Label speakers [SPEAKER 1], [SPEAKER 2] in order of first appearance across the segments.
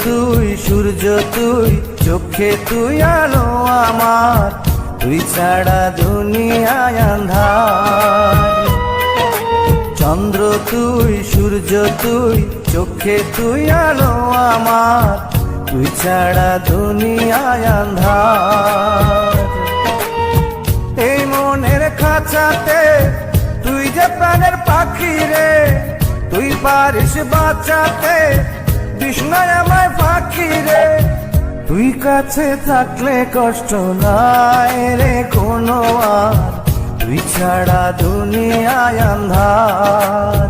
[SPEAKER 1] তুই সূর্য তুই চোখে তুই আলো আমার, তুই ছাড়া দুনিয়ায় আঁধার। চন্দ্র তুই সূর্য তুই চোখে তুই আলো আমার, তুই ছাড়া দুনিয়ায় আঁধার। এই মনের খাঁচাতে তুই যে প্রাণের পাখি রে, তুই পারিস বাঁচাতে বিষ্ণায় আমায় ফাঁকি রে। তুই কাছে থাকলে কষ্ট নাই রে কোনো আর, তুই ছাড়া দুনিয়ায় আঁধার।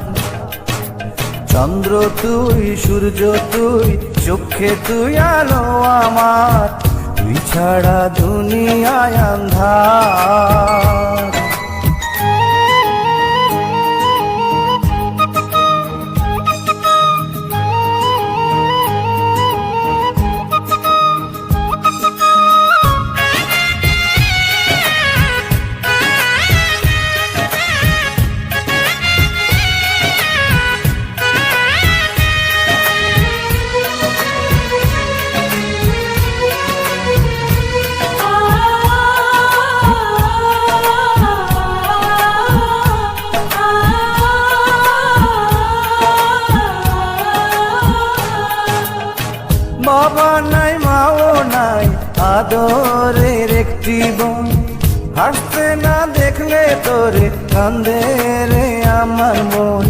[SPEAKER 1] চন্দ্র তুই সূর্য তুই চোখে তুই আলো আমার, তুই ছাড়া দুনিয়ায় আঁধার। বাবা নাই মাও নাই আদরের একটি বোন, হাসতে না দেখলে তোরে কান্দে রে আমার মন।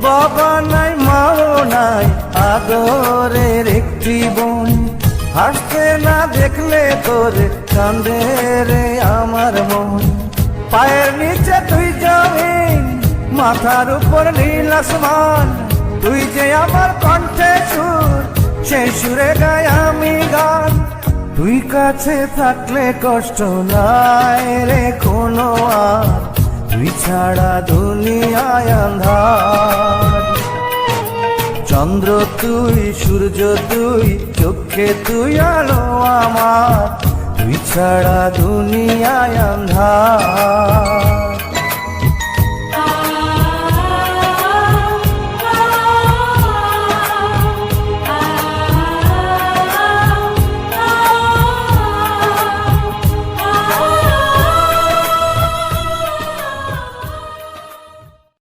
[SPEAKER 1] বাবা নাই মাও নাই আদরের একটি বোন, হাসতে না দেখলে তোরে কান্দে রে আমার মন। পায়ের নিচে তুই জমিন, মাথার উপর নীল আসমান, তুই যে আমার কণ্ঠে সুর, সেই সুরে গাই আমি গান। তুই কাছে থাকলে কষ্ট নাই রে কোনো আর, তুই ছাড়া দুনিয়ায় আঁধার। চন্দ্র তুই সূর্য তুই চোখে তুই আলো আমার, তুই ছাড়া দুনিয়ায় আঁধার।